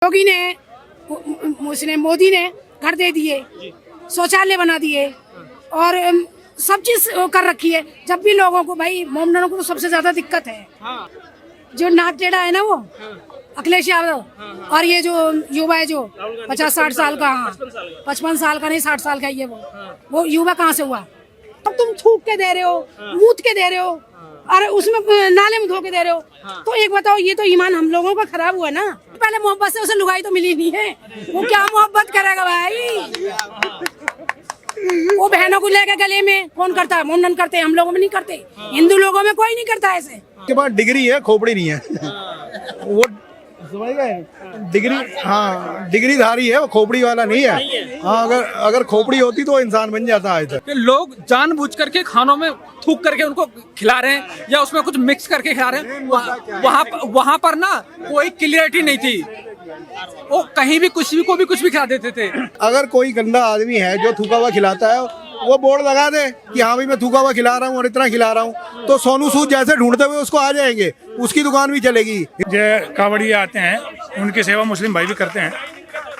योगी ने उसने मोदी ने घर दे दिए, शौचालय बना दिए और सब चीज कर रखी है। जब भी लोगों को भाई मोमडनों को तो सबसे ज्यादा दिक्कत है। जो नाक टेढ़ा है ना वो अखिलेश यादव और ये जो युवा है जो 50-60 साल का, 55 साल का नहीं 60 साल का ये वो युवा कहाँ से हुआ? अब तुम थूक के दे रहे हो, मूत के दे रहे हो और उसमें नाले में धो के दे रहे हो। तो एक बताओ, ये तो ईमान हम लोगों का खराब हुआ ना। पहले मोहब्बत से उसे लुगाई तो मिली नहीं है, वो क्या मोहब्बत करेगा भाई? वो बहनों को लेकर गले में कौन करता है? मोमडन करते हैं, हम लोगों में नहीं करते। हिंदू लोगों में कोई नहीं करता ऐसे। के पास डिग्री है, खोपड़ी नहीं है। वो समझ गए, डिग्री, हाँ डिग्रीधारी है, वो खोपड़ी वाला नहीं है। हाँ, अगर खोपड़ी होती तो इंसान बन जाता है। कि लोग जानबूझ करके खानों में थूक करके उनको खिला रहे हैं या उसमें कुछ मिक्स करके खिला रहे हैं। वहाँ पर ना कोई क्लियरिटी नहीं थी, वो कहीं भी कुछ भी खिला देते थे। अगर कोई गंदा आदमी है जो थूका हुआ खिलाता है, वो बोर्ड लगा दे कि हाँ भाई मैं थूका हुआ खिला रहा हूँ और इतना खिला रहा हूँ, तो सोनू सूद जैसे ढूंढते हुए उसको आ जाएंगे, उसकी दुकान भी चलेगी। जो कावड़िया आते हैं उनकी सेवा मुस्लिम भाई भी करते हैं,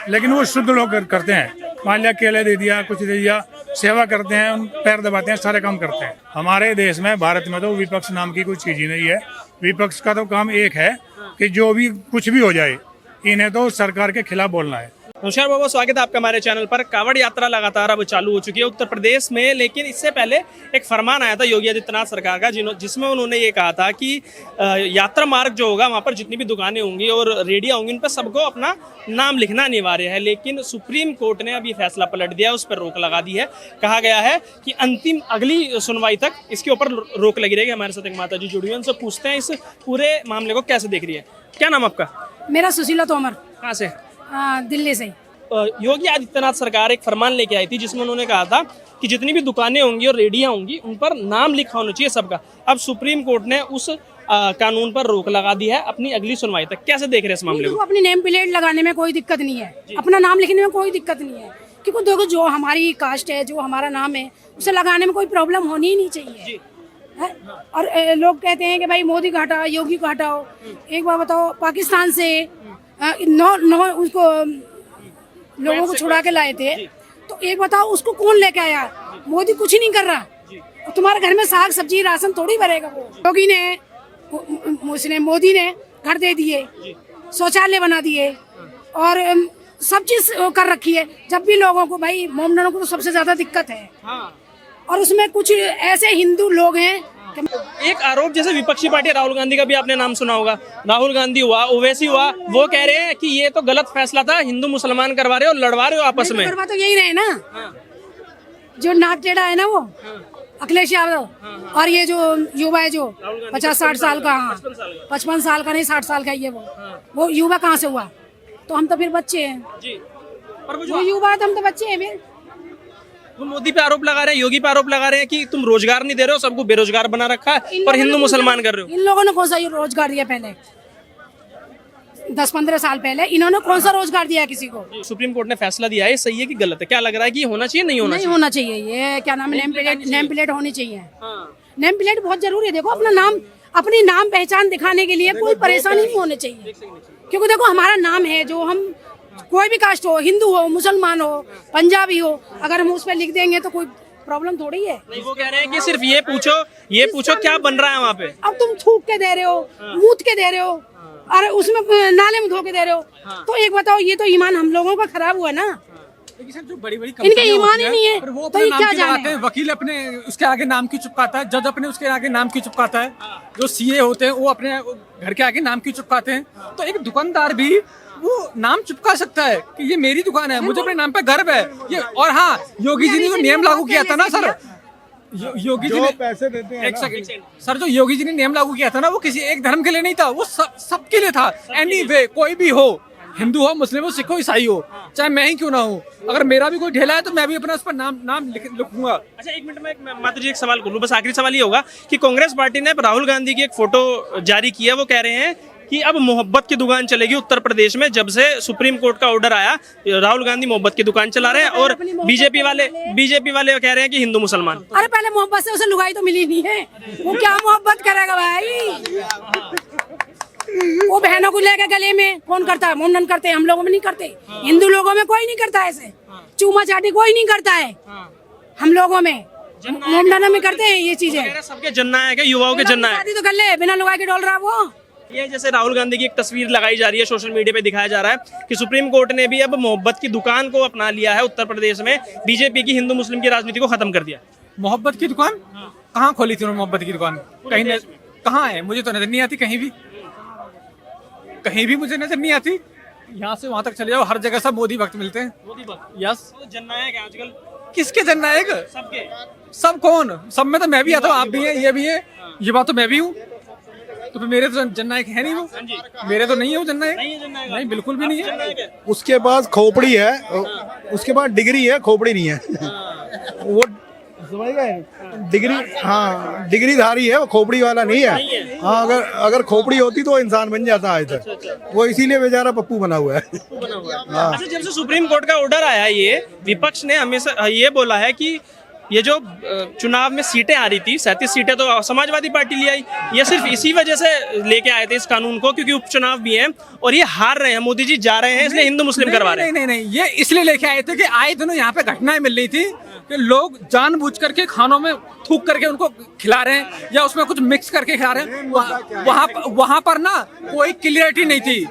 लेकिन वो शुद्ध लोग करते हैं। मान लिया केले दे दिया, कुछ दे दिया, सेवा करते हैं, उन पैर दबाते हैं, सारे काम करते हैं। हमारे देश में, भारत में तो विपक्ष नाम की कोई चीज ही नहीं है। विपक्ष का तो काम एक है कि जो भी कुछ भी हो जाए, इन्हें तो सरकार के खिलाफ बोलना है। नमस्कार बाबा, स्वागत है आपका हमारे चैनल पर। कावड़ यात्रा लगातार अब चालू हो चुकी है उत्तर प्रदेश में, लेकिन इससे पहले एक फरमान आया था योगी आदित्यनाथ सरकार का, जिसमें उन्होंने ये कहा था कि यात्रा मार्ग जो होगा वहाँ पर जितनी भी दुकानें होंगी और रेडियाँ होंगी, उन पर सबको अपना नाम लिखना अनिवार्य है। लेकिन सुप्रीम कोर्ट ने अब ये फैसला पलट दिया, उस पर रोक लगा दी है। कहा गया है कि अंतिम अगली सुनवाई तक इसके ऊपर रोक लगी रहेगी। हमारे साथ एक माता जी जुड़ी हुई, उनसे पूछते हैं इस पूरे मामले को कैसे देख रही है। क्या नाम आपका? मेरा सुशीला तोमर। कहाँ से? दिल्ली से। योगी आदित्यनाथ सरकार एक फरमान लेके आई थी जिसमें उन्होंने कहा था कि जितनी भी दुकानें होंगी और रेडियां होंगी उन पर नाम लिखा होना चाहिए सबका। अब सुप्रीम कोर्ट ने उस कानून पर रोक लगा दी है अपनी अगली सुनवाई तक। कैसे देख रहे हैं इस मामले को? अपनी नेम प्लेट लगाने में कोई दिक्कत नहीं है, अपना नाम लिखने में कोई दिक्कत नहीं है, क्योंकि देखो जो हमारी कास्ट है, जो हमारा नाम है, उसे लगाने में कोई प्रॉब्लम होनी ही नहीं चाहिए है? और लोग कहते हैं कि भाई मोदी का हटाओ, योगी का हटाओ। एक बार बताओ, पाकिस्तान से उसको लोगों को छुड़ा के लाए थे, तो एक बताओ उसको कौन लेके आया? मोदी कुछ ही नहीं कर रहा। तुम्हारे घर में साग सब्जी राशन थोड़ी भरेगा वो। योगी ने मोदी ने घर दे दिए, शौचालय बना दिए और सब चीज कर रखी है। जब भी लोगों को भाई मोमडनों को तो सबसे ज्यादा दिक्कत है। और उसमें कुछ ऐसे हिंदू लोग हैं। एक आरोप जैसे विपक्षी पार्टी राहुल गांधी का भी आपने नाम सुना होगा, राहुल गांधी हुआ, ओवैसी हुआ, वो कह रहे हैं कि ये तो गलत फैसला था, हिंदू मुसलमान करवा रहे हो, लड़वा रहे हो आपस में। करवा तो यही रहे ना, जो नाक टेढ़ा है ना वो अखिलेश यादव और ये जो युवा है जो 50-60 साल का, 55 साल का नहीं 60 साल का ये वो युवा कहाँ से हुआ? तो हम तो फिर बच्चे हैं। वो युवा तो हम तो बच्चे हैं। वो मोदी पे आरोप लगा रहे हैं, योगी पे आरोप लगा रहे हैं कि तुम रोजगार नहीं दे रहे हो, सबको बेरोजगार बना रखा है और हिंदू मुसलमान कर रहे हो। इन लोगों ने कौन सा रोजगार दिया? पहले 10-15 साल पहले इन्होंने कौन सा रोजगार दिया किसी को? सुप्रीम कोर्ट ने फैसला दिया है, सही है कि गलत है? क्या लग रहा है कि होना चाहिए, नहीं होना चाहिए? नहीं होना चाहिए। ये क्या नाम है, नेम प्लेट होनी चाहिए। नेम प्लेट बहुत जरूरी है। देखो अपना नाम, अपनी नाम पहचान दिखाने के लिए कोई परेशानी नहीं होनी चाहिए, क्योंकि देखो हमारा नाम है, जो हम कोई भी कास्ट हो, हिंदू हो, मुसलमान हो, पंजाबी हो, अगर हम उस पर लिख देंगे तो कोई प्रॉब्लम थोड़ी है। नहीं, वो कह रहे हैं कि सिर्फ ये पूछो क्या बन रहा है वहाँ पे। अब तुम थूक के दे रहे हो, मूत के दे रहे हो और उसमें नाले में धो के दे रहे हो। तो एक बताओ, ये तो ईमान हम लोगों का खराब हुआ ना। जो बड़ी-बड़ी इनके ईमान ही नहीं है, वो तो अपने ये नाम क्या की जाने? लगाते हैं, वकील अपने उसके आगे नाम की चिपकाता है, जज अपने उसके आगे नाम की चिपकाता है, जो सीए होते हैं वो अपने घर के आगे नाम की चिपकाते हैं। तो एक दुकानदार भी वो नाम चिपका सकता है कि ये मेरी दुकान है, मुझे अपने नाम पे गर्व है ये। और हाँ, योगी जी ने जो नियम लागू किया था ना सर, योगी जी ने पैसे देते हैं, एक सेकंड सर, जो योगी जी ने नियम लागू किया था ना, वो किसी एक धर्म के लिए नहीं था, वो सबके लिए था। एनीवे, कोई भी हो, हिंदू हो, मुस्लिम हो, सिख हो, ईसाई हो, चाहे मैं ही क्यों ना हूँ, अगर मेरा भी कोई ढेला है तो मैं भी अपना उस पर नाम लिखूंगा। अच्छा, एक मिनट में माता जी एक सवाल करूँ, बस आखिरी सवाल ये होगा कि कांग्रेस पार्टी ने राहुल गांधी की एक फोटो जारी की है। वो कह रहे हैं कि अब मोहब्बत की दुकान चलेगी उत्तर प्रदेश में। जब से सुप्रीम कोर्ट का ऑर्डर आया, राहुल गांधी मोहब्बत की दुकान चला रहे हैं और बीजेपी वाले कह रहे हैं कि हिंदू मुसलमान। अरे पहले मोहब्बत से उसे लुगाई तो मिली नहीं है, वो क्या मोहब्बत करेगा भाई? वो बहनों को लेके गले में कौन करता है, मुंडन करते हैं, हम लोगों में नहीं करते। हिंदू लोगों में कोई नहीं करता ऐसे, चूमा चाटी कोई नहीं करता है। हम लोगों में मुंडन में करते हैं ये चीजें। सबके जन्ना है क्या, युवाओं के जन्ना है? शादी तो कर ले, बिना लुगाई के डोल रहा है वो। ये जैसे राहुल गांधी की एक तस्वीर लगाई जा रही है, सोशल मीडिया पे दिखाया जा रहा है कि सुप्रीम कोर्ट ने भी अब मोहब्बत की दुकान को अपना लिया है। उत्तर प्रदेश में बीजेपी की हिंदू मुस्लिम की राजनीति को खत्म कर दिया। मोहब्बत की दुकान कहाँ खोली थी उन्होंने? मोहब्बत की दुकान कहीं कहाँ है? मुझे तो नजर नहीं आती, कहीं भी मुझे नजर नहीं आती। यहाँ से वहां तक चले जाओ, हर जगह सब मोदी भक्त मिलते हैं। मोदी भक्त, यस। जननायक है आजकल किसके जननायक? सबके। सब कौन? सब में तो मैं भी आता हूँ, आप भी हैं, ये भी है, ये बात तो मैं भी हूँ। तो फिर मेरे तो जननायक है नहीं वो, मेरे तो नहीं है वो जननायक, नहीं बिल्कुल भी नहीं है। उसके पास खोपड़ी है, उसके पास डिग्री है, खोपड़ी नहीं है। वो समझ गए, डिग्री, हाँ डिग्रीधारी है, वो खोपड़ी वाला नहीं है। हाँ, अगर खोपड़ी होती तो इंसान बन जाता आज तक। वो इसीलिए बेचारा पप्पू बना हुआ है। अच्छा, जब से सुप्रीम कोर्ट का ऑर्डर आया, ये विपक्ष ने हमेशा ये बोला है कि ये जो चुनाव में सीटें आ रही थी, 37 सीटें तो समाजवादी पार्टी ले आई, ये सिर्फ इसी वजह से लेके आए थे इस कानून को क्योंकि उपचुनाव भी हैं और ये हार रहे हैं, मोदी जी जा रहे हैं, इसलिए हिंदू मुस्लिम करवा रहे हैं। नहीं, ये इसलिए लेके आए थे कि आए दिनों यहाँ पे घटनाएं मिल रही थी कि लोग जानबूझ करके खानों में थूक करके उनको खिला रहे हैं या उसमें कुछ मिक्स करके खिला रहे हैं। वहां पर ना कोई क्लियरिटी नहीं थी,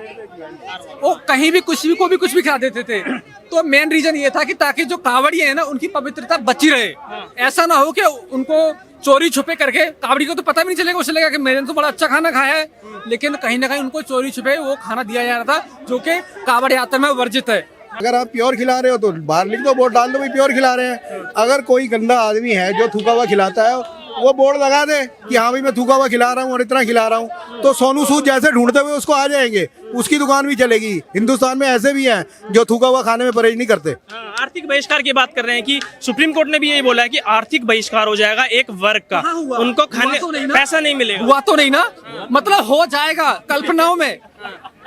वो कहीं भी कुछ भी खिला देते थे। तो मेन रीजन ये था कि ताकि जो कावड़ी है ना, उनकी पवित्रता बची रहे। ऐसा ना हो कि उनको चोरी छुपे करके, कावड़ी को तो पता भी नहीं चलेगा, उसे लगेगा कि मैंने तो बड़ा अच्छा खाना खाया है, लेकिन कहीं ना कहीं उनको चोरी छुपे वो खाना दिया जा रहा था जो कि कावड़ यात्रा में वर्जित है। अगर आप प्योर खिला रहे हो तो बाहर लिख दो, वोट डाल दो भाई प्योर खिला रहे हैं। अगर कोई गंदा आदमी है जो थूका हुआ खिलाता है, वो बोर्ड लगा दे कि हाँ भाई मैं थूका हुआ खिला रहा हूँ और इतना खिला रहा हूँ, तो सोनू सूद जैसे ढूंढते हुए उसको आ जाएंगे, उसकी दुकान भी चलेगी। हिंदुस्तान में ऐसे भी हैं जो थूका हुआ खाने में परहेज नहीं करते। आर्थिक बहिष्कार की बात कर रहे हैं कि सुप्रीम कोर्ट ने भी यही बोला है कि आर्थिक बहिष्कार हो जाएगा एक वर्ग का, उनको खाने पैसा नहीं मिलेगा। हुआ तो नहीं ना, मतलब हो जाएगा कल्पनाओं में।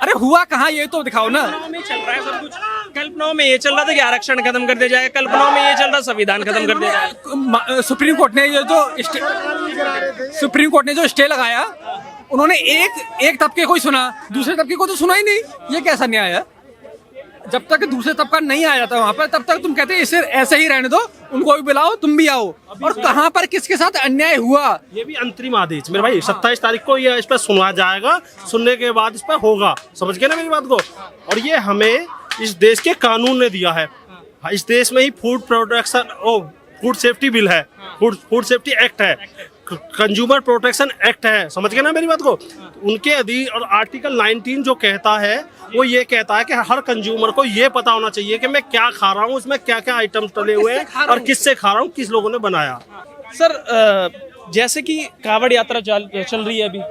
अरे हुआ कहाँ, ये तो दिखाओ ना। में चल रहा है सब कुछ, कल्पनाओं में ये चल रहा था कि आरक्षण खत्म कर दिया जाएगा, कल्पनाओं में ये चल रहा संविधान खत्म कर दिया जाएगा। सुप्रीम कोर्ट ने जो स्टे लगाया, उन्होंने एक तबके को ही सुना, दूसरे तबके को तो सुना ही नहीं। ये कैसा न्याय है? जब तक दूसरे तबका नहीं आ जाता वहाँ पर, तब तक तुम कहते इसे ऐसे ही रहने दो, उनको भी बुलाओ, तुम भी आओ। और कहाँ पर किसके साथ अन्याय हुआ? ये भी अंतरिम आदेश मेरे भाई, 27 तारीख को ये इस पर सुना जाएगा, सुनने के बाद इस पर होगा, समझ गए ना मेरी बात को। और ये हमें इस देश के कानून ने दिया है। इस देश में ही फूड सेफ्टी बिल है, फूड सेफ्टी एक्ट है, कंज्यूमर प्रोटेक्शन एक्ट है, समझ गए ना मेरी बात को। उनके अधीन और आर्टिकल 19 जो कहता है, वो ये कहता है कि हर कंज्यूमर को ये पता होना चाहिए कि मैं क्या खा रहा हूँ, उसमें क्या क्या आइटम्स डले हुए हैं और किससे खा रहा हूँ, किस लोगों ने बनाया। सर, जैसे कि कावड़ यात्रा चल रही है, अभी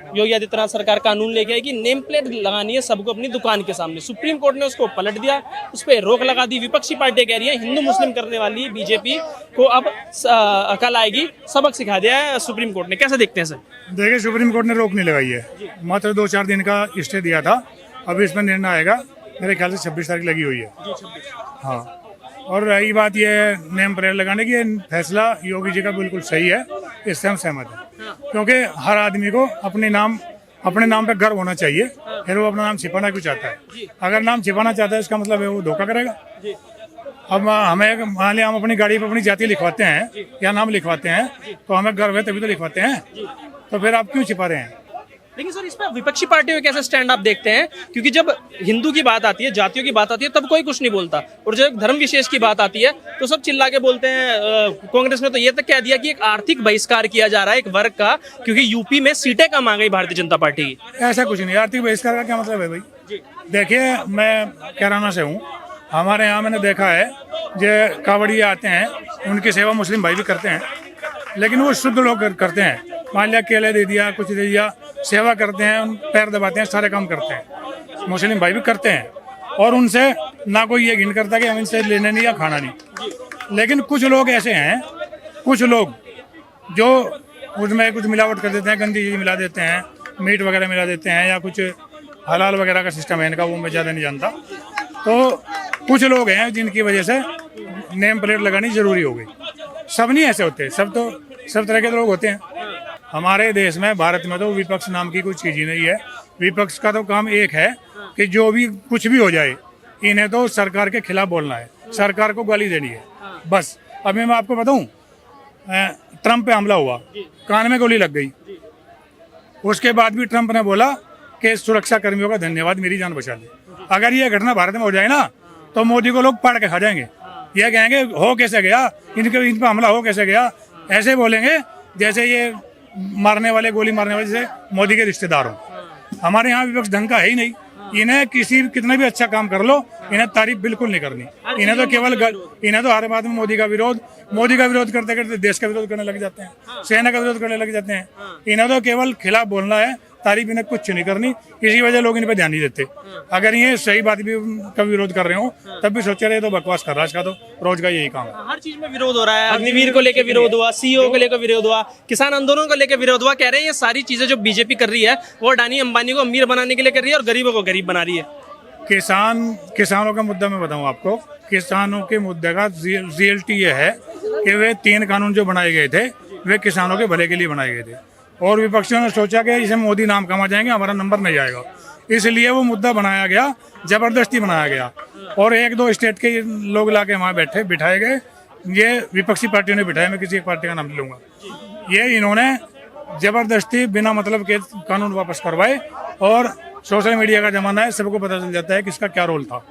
योगी आदित्यनाथ सरकार कानून लेके आई कि नेम प्लेट लगानी है सबको अपनी दुकान के सामने। सुप्रीम कोर्ट ने उसको पलट दिया, उस पर रोक लगा दी। विपक्षी पार्टी कह रही है हिंदू मुस्लिम करने वाली बीजेपी को अब अकल आएगी, सबक सिखा दिया है सुप्रीम कोर्ट ने। कैसे देखते हैं सर? देखिए, सुप्रीम कोर्ट ने रोक नहीं लगाई है, मात्र 2-4 दिन का स्टे दिया था। अभी इसमें निर्णय आएगा, मेरे ख्याल से 26 तारीख लगी हुई है। हाँ, और रही बात ये नेम प्लेट लगाने की, फैसला योगी जी का बिल्कुल सही है, इससे हम सहमत हैं। क्योंकि हर आदमी को अपने नाम पे गर्व होना चाहिए, फिर वो अपना नाम छिपाना क्यों चाहता है? अगर नाम छिपाना चाहता है, इसका मतलब है वो धोखा करेगा। अब हमें मान लिया हम अपनी गाड़ी पर अपनी जाति लिखवाते हैं या नाम लिखवाते हैं, तो हमें गर्व है तभी तो लिखवाते हैं, तो फिर आप क्यों छिपा रहे हैं? लेकिन सर, इस पर विपक्षी पार्टियों के कैसे स्टैंड आप देखते हैं? क्योंकि जब हिंदू की बात आती है, जातियों की बात आती है, तब कोई कुछ नहीं बोलता, और जब धर्म विशेष की बात आती है तो सब चिल्ला के बोलते हैं। कांग्रेस ने तो ये तक कह दिया कि एक आर्थिक बहिष्कार किया जा रहा है एक वर्ग का, क्योंकि यूपी में सीटें कम आ गई भारतीय जनता पार्टी की। ऐसा कुछ नहीं, आर्थिक बहिष्कार का क्या मतलब है भाई? देखिए, मैं कैराना से हूँ, हमारे यहाँ मैंने देखा है जो कावड़ी आते हैं, उनकी सेवा मुस्लिम भाई भी करते हैं, लेकिन वो शुद्ध लोग करते हैं। मान लिया केले दे दिया, कुछ दे दिया, सेवा करते हैं, उन पैर दबाते हैं, सारे काम करते हैं, मुस्लिम भाई भी करते हैं, और उनसे ना कोई ये घिन करता कि हम इनसे लेने नहीं या खाना नहीं। लेकिन कुछ लोग ऐसे हैं, कुछ लोग जो उसमें कुछ मिलावट कर देते हैं, गंदी चीज़ मिला देते हैं, मीट वगैरह मिला देते हैं, या कुछ हलाल वगैरह का सिस्टम है इनका, वो मैं ज़्यादा नहीं जानता। तो कुछ लोग हैं जिनकी वजह से नेम प्लेट लगानी ज़रूरी हो गई। सब नहीं ऐसे होते, सब तरह के लोग होते हैं। हमारे देश में, भारत में तो विपक्ष नाम की कोई चीज़ ही नहीं है। विपक्ष का तो काम एक है कि जो भी कुछ भी हो जाए इन्हें तो सरकार के खिलाफ बोलना है, सरकार को गाली देनी है बस। अभी मैं आपको बताऊं, ट्रंप पे हमला हुआ, कान में गोली लग गई, उसके बाद भी ट्रंप ने बोला कि सुरक्षा कर्मियों का धन्यवाद, मेरी जान बचा ली। अगर ये घटना भारत में हो जाए ना तो मोदी को लोग पाड़ के खा जाएंगे। ये कहेंगे हो कैसे गया, इन पे हमला हो कैसे गया, ऐसे बोलेंगे जैसे ये मारने वाले, गोली मारने वाले जैसे मोदी के रिश्तेदार हो। हमारे यहाँ विपक्ष ढंग का है ही नहीं। इन्हें कितना भी अच्छा काम कर लो, इन्हें तारीफ बिल्कुल नहीं करनी। इन्हें तो इन्हें तो हर बात में मोदी का विरोध करते करते देश का विरोध करने लग जाते हैं, सेना का विरोध करने लग जाते हैं। इन्हें तो केवल खिलाफ बोलना है, तारीफ इन्हें कुछ नहीं करनी। इसी वजह लोग इन पे ध्यान नहीं देते। अगर ये सही बात भी का विरोध कर रहे हो तब भी सोचे रहे तो बकवास कर रहा है। इसका तो रोज का यही काम है। हर चीज में विरोध हो रहा है। अग्निवीर को लेकर विरोध हुआ, सीईओ को लेकर विरोध हुआ, किसान आंदोलन को लेकर विरोध हुआ। कह रहे हैं ये सारी चीजें जो बीजेपी कर रही है वो अडानी अंबानी को अमीर बनाने के लिए कर रही है और गरीबों को गरीब बना रही है। किसानों का मुद्दा मैं बताऊं आपको, किसानों के मुद्दे का रियलिटी ये है कि वे 3 कानून जो बनाए गए थे वे किसानों के भले के लिए बनाए गए थे और विपक्षियों ने सोचा कि इसे मोदी नाम कमा जाएंगे, हमारा नंबर नहीं आएगा, इसलिए वो मुद्दा बनाया गया, जबरदस्ती बनाया गया और 1-2 स्टेट के लोग लाके वहाँ बिठाए गए। ये विपक्षी पार्टियों ने बिठाया, मैं किसी एक पार्टी का नाम नहीं लूंगा। ये इन्होंने जबरदस्ती बिना मतलब के कानून वापस करवाए और सोशल मीडिया का जमाना है, सबको पता चल जाता है कि इसका क्या रोल था।